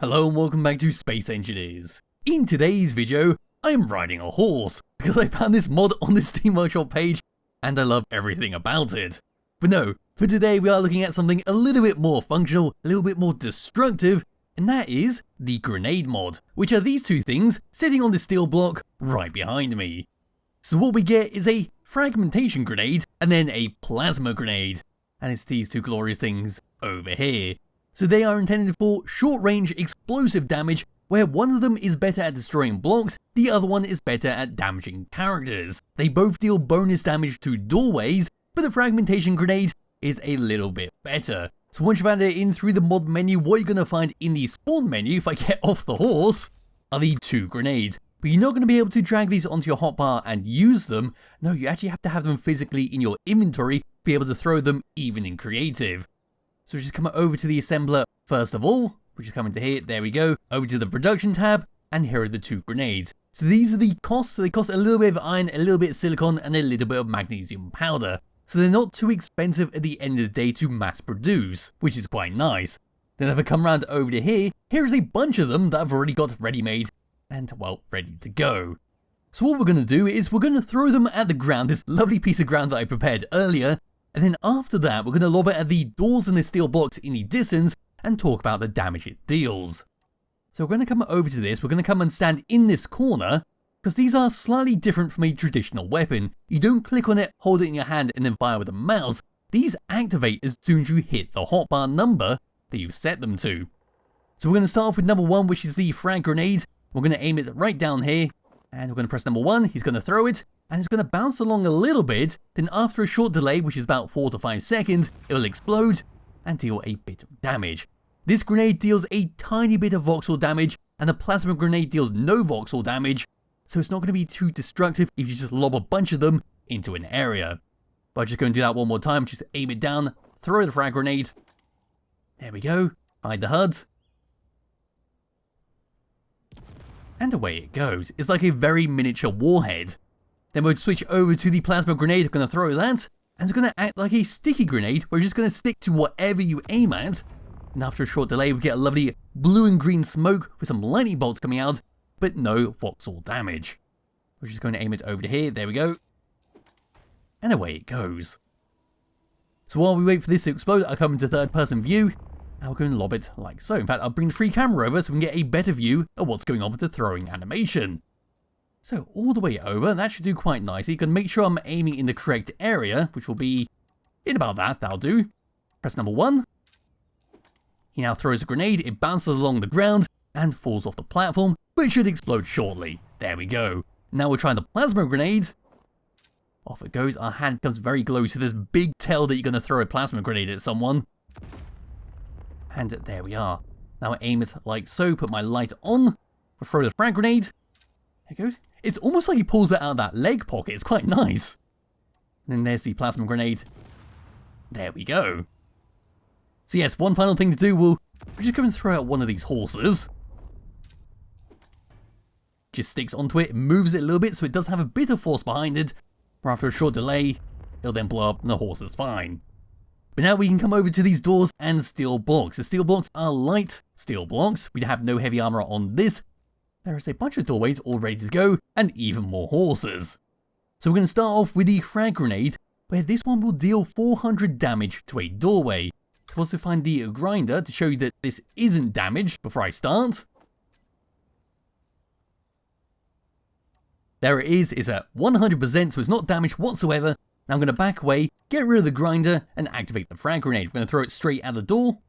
Hello and welcome back to Space Engineers. In today's video, I'm riding a horse because I found this mod on the Steam Workshop page and I love everything about it. But no, for today we are looking at something a little bit more functional, a little bit more destructive, and that is the grenade mod, which are these two things sitting on the steel block right behind me. So what we get is a fragmentation grenade and then a plasma grenade, and it's these two glorious things over here. So they are intended for short-range explosive damage, where one of them is better at destroying blocks, the other one is better at damaging characters. They both deal bonus damage to doorways, but the fragmentation grenade is a little bit better. So once you've added it in through the mod menu, what you're going to find in the spawn menu, if I get off the horse, are the two grenades. But you're not going to be able to drag these onto your hotbar and use them. No, you actually have to have them physically in your inventory to be able to throw them even in creative. So just come over to the assembler first of all, which is coming to here, there we go, over to the production tab, and here are the two grenades. So these are the costs, so they cost a little bit of iron, a little bit of silicon, and a little bit of magnesium powder. So they're not too expensive at the end of the day to mass produce, which is quite nice. Then if I come around over to here, here is a bunch of them that I've already got ready-made, and well, ready to go. So what we're going to do is we're going to throw them at the ground, this lovely piece of ground that I prepared earlier, and then after that, we're going to lob it at the doors and the steel blocks in the distance and talk about the damage it deals. So we're going to come over to this, we're going to come and stand in this corner, because these are slightly different from a traditional weapon. You don't click on it, hold it in your hand and then fire with a mouse. These activate as soon as you hit the hotbar number that you've set them to. So we're going to start off with number 1, which is the frag grenade. We're going to aim it right down here, and we're going to press number 1, he's going to throw it, and it's going to bounce along a little bit, then after a short delay, which is about 4 to 5 seconds, it will explode and deal a bit of damage. This grenade deals a tiny bit of voxel damage, and the plasma grenade deals no voxel damage, so it's not going to be too destructive if you just lob a bunch of them into an area. But I'm just going to do that one more time, just aim it down, throw the frag grenade, there we go, hide the HUD, and away it goes. It's like a very miniature warhead. Then we'll switch over to the plasma grenade, I'm going to throw that, and it's going to act like a sticky grenade, where it's just going to stick to whatever you aim at, and after a short delay we get a lovely blue and green smoke with some lightning bolts coming out, but no voxel damage. We're just going to aim it over to here, there we go, and away it goes. So while we wait for this to explode, I'll come into third person view, and we're going to lob it like so. In fact, I'll bring the free camera over so we can get a better view of what's going on with the throwing animation. So all the way over, and that should do quite nicely. You can make sure I'm aiming in the correct area, which will be in about that, that'll do. Press number 1. He now throws a grenade, it bounces along the ground and falls off the platform, but it should explode shortly. There we go. Now we're trying the plasma grenade. Off it goes, our hand becomes very glowy, so there's big tell that you're going to throw a plasma grenade at someone. And there we are. Now I aim it like so, put my light on, we'll throw the frag grenade. There it goes. It's almost like he pulls it out of that leg pocket, it's quite nice. And then there's the plasma grenade. There we go. So yes, one final thing to do, we're just going to throw out one of these horses. Just sticks onto it, moves it a little bit so it does have a bit of force behind it. But after a short delay, it'll then blow up and the horse is fine. But now we can come over to these doors and steel blocks. The steel blocks are light steel blocks. We have no heavy armor on this. There is a bunch of doorways all ready to go, and even more horses. So we're going to start off with the frag grenade, where this one will deal 400 damage to a doorway. So I'll also find the grinder to show you that this isn't damaged before I start. There it is, it's at 100%, so it's not damaged whatsoever. Now I'm going to back away, get rid of the grinder, and activate the frag grenade. We're going to throw it straight at the door.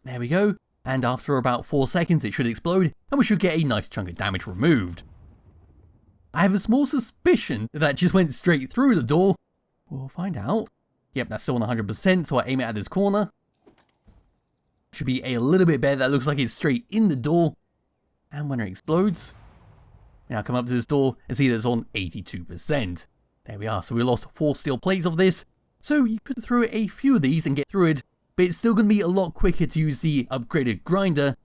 There we go. And after about 4 seconds it should explode, and we should get a nice chunk of damage removed. I have a small suspicion that just went straight through the door. We'll find out. Yep, that's still 100%, so I aim it at this corner. Should be a little bit better, that looks like it's straight in the door. And when it explodes, now come up to this door and see that it's on 82%. There we are, so we lost 4 steel plates of this. So you could throw a few of these and get through it, but it's still going to be a lot quicker to use the upgraded grinder,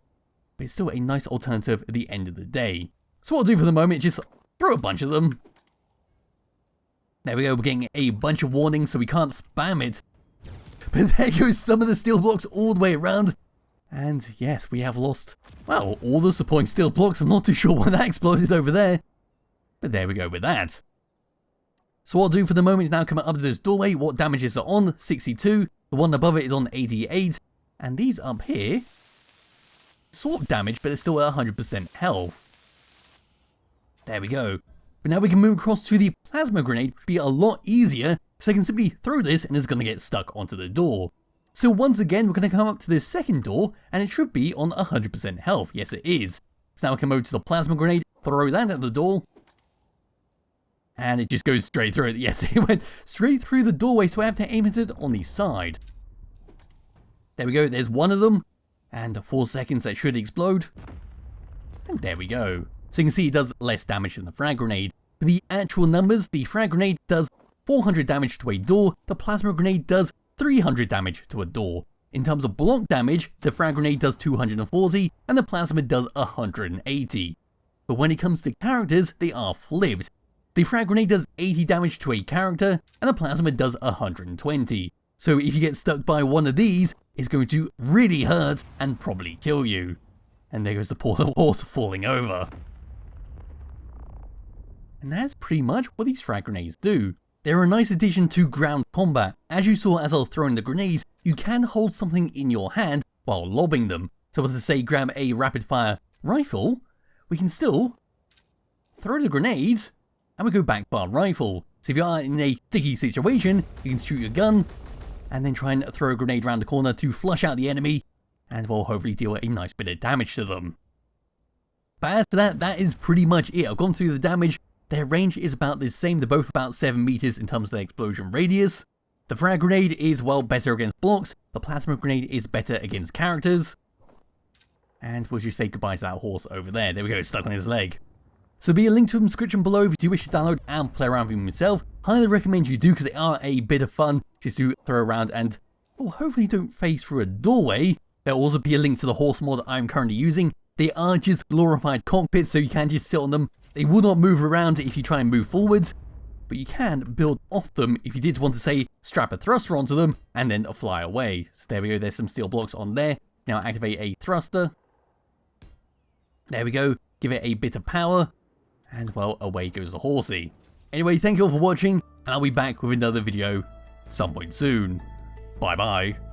but it's still a nice alternative at the end of the day. So what I'll do for the moment is just throw a bunch of them. There we go, we're getting a bunch of warnings so we can't spam it. But there goes some of the steel blocks all the way around, And yes, we have lost, well, all the supporting steel blocks. I'm not too sure why that exploded over there. But there we go with that. So what I'll do for the moment is now come up to this doorway. What damages are on? 62. The one above it is on 88. And these up here, sort of damaged, but they're still at 100% health. There we go. But now we can move across to the plasma grenade, which will be a lot easier, so I can simply throw this and it's going to get stuck onto the door. So once again, we're going to come up to this second door, and it should be on 100% health. Yes, it is. So now we can move to the plasma grenade, throw that at the door, and it just goes straight through it. Yes, it went straight through the doorway, so I have to aim at it on the side. There we go, there's one of them, and 4 seconds that should explode. And there we go. So you can see it does less damage than the frag grenade. For the actual numbers, the frag grenade does 400 damage to a door, the plasma grenade does 300 damage to a door. In terms of block damage, the frag grenade does 240 and the plasma does 180. But when it comes to characters, they are flipped. The frag grenade does 80 damage to a character and the plasma does 120. So if you get stuck by one of these, it's going to really hurt and probably kill you. And there goes the poor little horse falling over. And that's pretty much what these frag grenades do. They're a nice addition to ground combat. As you saw as I was throwing the grenades, you can hold something in your hand while lobbing them. So as to say, grab a rapid fire rifle, we can still throw the grenades and we go back to our rifle. So if you are in a sticky situation, you can shoot your gun and then try and throw a grenade around the corner to flush out the enemy and will hopefully deal a nice bit of damage to them. But as for that, that is pretty much it. I've gone through the damage. Their range is about the same, they're both about 7 meters in terms of their explosion radius. The frag grenade is, well, better against blocks, the plasma grenade is better against characters. And we'll just say goodbye to that horse over there. There we go, it's stuck on his leg. So be a link to them in the description below if you do wish to download and play around with them yourself. Highly recommend you do because they are a bit of fun just to throw around and, well, hopefully don't phase through a doorway. There'll also be a link to the horse mod I'm currently using. They are just glorified cockpits, so you can just sit on them. They will not move around if you try and move forwards, but you can build off them if you did want to, say, strap a thruster onto them and then fly away. So there we go, there's some steel blocks on there. Now activate a thruster. There we go, give it a bit of power, and well, away goes the horsey. Anyway, thank you all for watching, and I'll be back with another video some point soon. Bye bye.